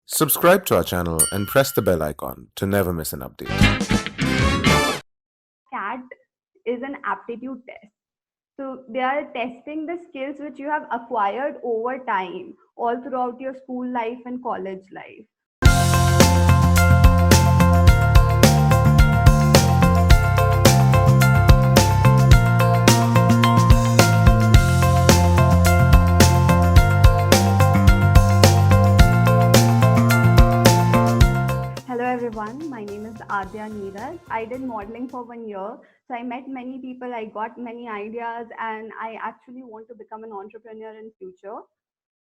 Subscribe to our channel and press the bell icon to never miss an update. CAT is an aptitude test. So they are testing the skills which you have acquired over time, all throughout your school life and college life. Hello everyone, my name is Adya Neeraj. I did modeling for 1 year. So I met many people, I got many ideas, and I actually want to become an entrepreneur in future.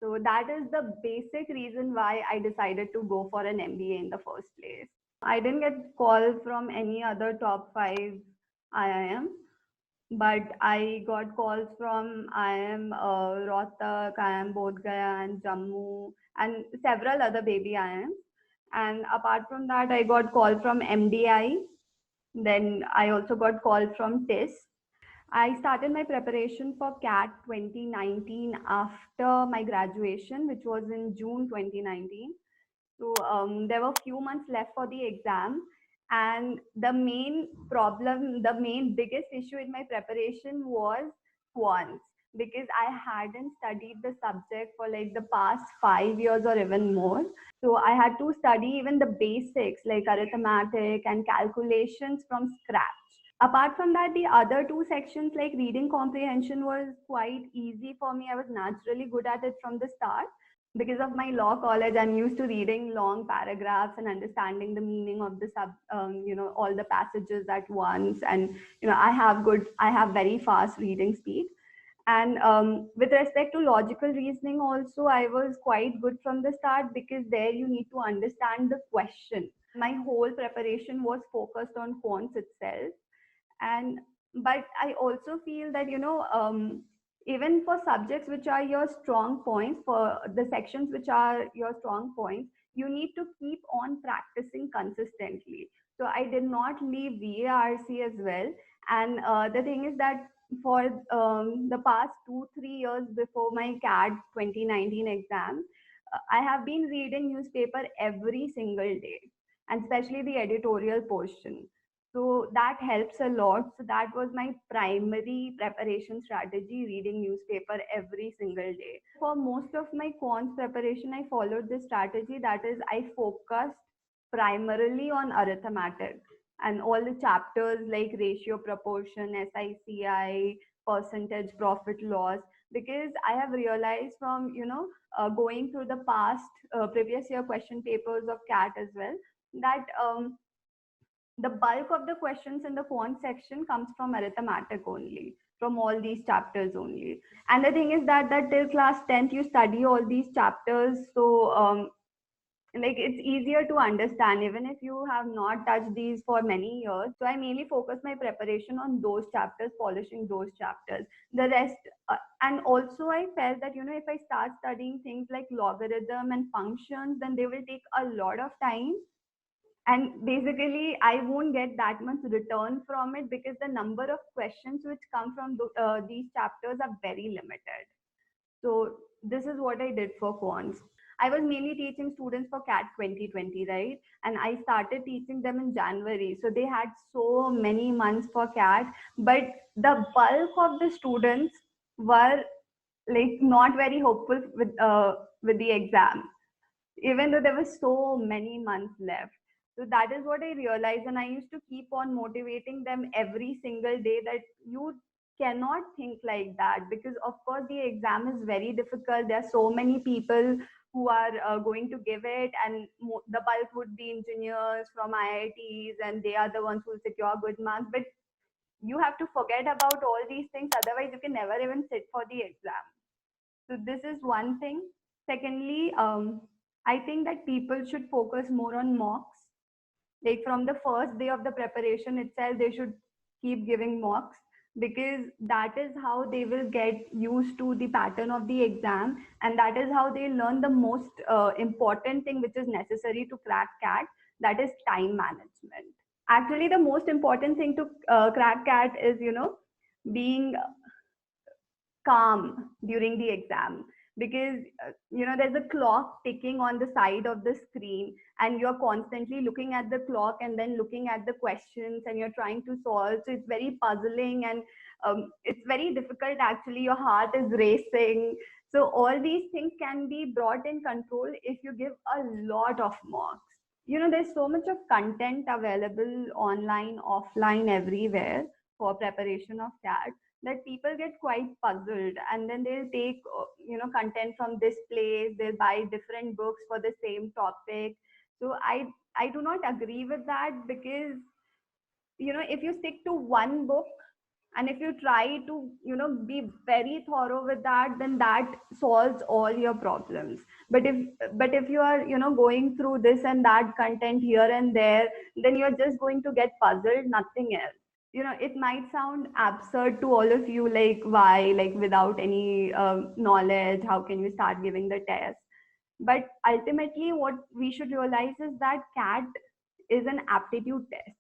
So that is the basic reason why I decided to go for an MBA in the first place. I didn't get call from any other top five IIM, but I got calls from IIM Rohtak, IIM Bodh Gaya and Jammu, and several other baby IIMs. And apart from that, I got call from MDI. Then I also got call from TIS. I started my preparation for CAT 2019 after my graduation, which was in June 2019. So there were few months left for the exam, and the main problem, the main biggest issue in my preparation was quants, because I hadn't studied the subject for like the past 5 years or even more. So I had to study even the basics like arithmetic and calculations from scratch. Apart from that, the other two sections like reading comprehension was quite easy for me. I was naturally good at it from the start. Because of my law college, I'm used to reading long paragraphs and understanding the meaning of the all the passages at once. And I have very fast reading speed. And with respect to logical reasoning also, I was quite good from the start, because there you need to understand the question. My whole preparation was focused on quants itself. And but I also feel that even for subjects which are your strong points, for the sections which are your strong points, you need to keep on practicing consistently. So I did not leave VARC as well. And the thing is that for the past 2 3 years before my CAD 2019 exam, I have been reading newspaper every single day, and especially the editorial portion. So that helps a lot. So that was my primary preparation strategy, reading newspaper every single day. For most of my quants preparation, I followed this strategy. That is, I focused primarily on arithmetic and all the chapters like ratio, proportion, SICI, percentage, profit, loss. Because I have realized from going through the past previous year question papers of CAT as well, that the bulk of the questions in the quant section comes from arithmetic only, from all these chapters only. And the thing is that till class 10th you study all these chapters. So like it's easier to understand even if you have not touched these for many years. So I mainly focus my preparation on those chapters, polishing those chapters. The rest and also I felt that if I start studying things like logarithm and functions, then they will take a lot of time, and basically I won't get that much return from it, because the number of questions which come from these chapters are very limited. So this is what I did for quants. I was mainly teaching students for CAT 2020, right? And I started teaching them in January, so they had so many months for CAT. But the bulk of the students were like not very hopeful with the exam, even though there were so many months left. So that is what I realized. And I used to keep on motivating them every single day that you cannot think like that, because, of course, the exam is very difficult. There are so many people who are going to give it, and the bulk would be engineers from IITs, and they are the ones who will secure good marks. But you have to forget about all these things, otherwise, you can never even sit for the exam. So this is one thing. Secondly, I think that people should focus more on mocks. Like from the first day of the preparation itself, they should keep giving mocks, because that is how they will get used to the pattern of the exam, and that is how they learn the most important thing which is necessary to crack CAT, that is time management. Actually, the most important thing to crack CAT is being calm during the exam. because there's a clock ticking on the side of the screen, and you're constantly looking at the clock and then looking at the questions, and you're trying to solve. So it's very puzzling, and it's very difficult actually. Your heart is racing. So all these things can be brought in control if you give a lot of mocks. There's so much of content available online, offline, everywhere for preparation of CAT, that people get quite puzzled, and then they'll take content from this place, they'll buy different books for the same topic. So I do not agree with that, because if you stick to one book, and if you try to be very thorough with that, then that solves all your problems. But if you are going through this and that content here and there, then you're just going to get puzzled, nothing else. It might sound absurd to all of you, like, why, like, without any knowledge, how can you start giving the test? But ultimately what we should realize is that CAT is an aptitude test.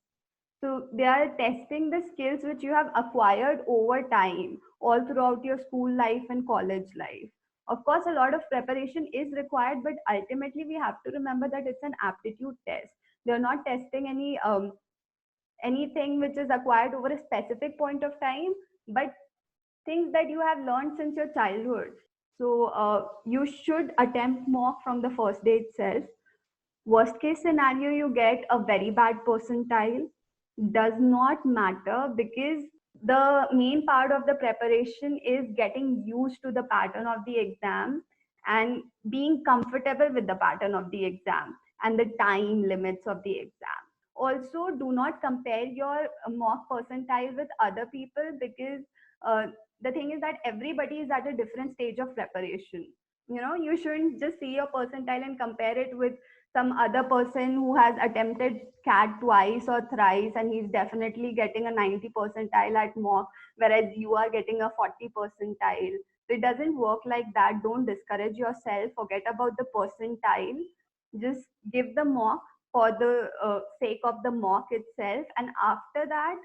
So they are testing the skills which you have acquired over time, all throughout your school life and college life. Of course, a lot of preparation is required, but ultimately we have to remember that it's an aptitude test. They're not testing anything which is acquired over a specific point of time, but things that you have learned since your childhood. So you should attempt mock from the first day itself. Worst case scenario, you get a very bad percentile, does not matter, because the main part of the preparation is getting used to the pattern of the exam and being comfortable with the pattern of the exam and the time limits of the exam. Also, do not compare your mock percentile with other people, because uh, the thing is that everybody is at a different stage of preparation. You shouldn't just see your percentile and compare it with some other person who has attempted CAT twice or thrice, and he's definitely getting a 90 percentile at mock, whereas you are getting a 40 percentile. So it doesn't work like that. Don't discourage yourself. Forget about the percentile. Just give the mock for the sake of the mock itself, and after that,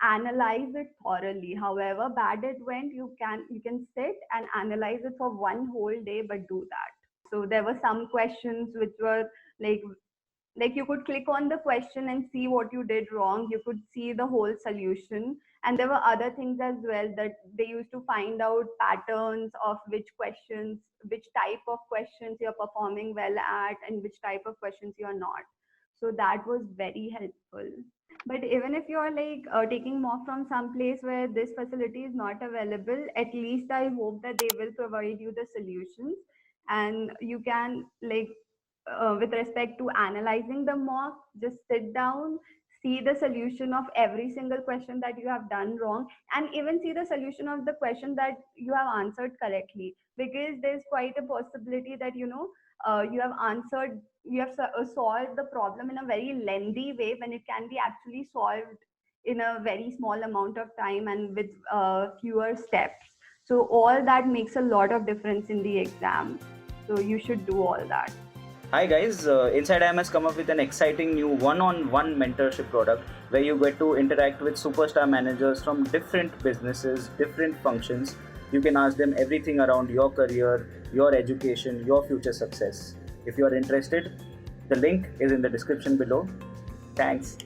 analyze it thoroughly. However bad it went, you can sit and analyze it for one whole day, but do that. So there were some questions which were like you could click on the question and see what you did wrong. You could see the whole solution. And there were other things as well, that they used to find out patterns of which questions, which type of questions you're performing well at, and which type of questions you're not. So that was very helpful. But even if you're like taking mock from some place where this facility is not available, at least I hope that they will provide you the solutions, and you can, like, with respect to analyzing the mock, just sit down, see the solution of every single question that you have done wrong, and even see the solution of the question that you have answered correctly, because there's quite a possibility that you have solved the problem in a very lengthy way, when it can be actually solved in a very small amount of time and with fewer steps. So all that makes a lot of difference in the exam. So you should do all that. Hi guys, Inside IIM has come up with an exciting new one-on-one mentorship product where you get to interact with superstar managers from different businesses, different functions. You can ask them everything around your career, your education, your future success. If you are interested, the link is in the description below. Thanks.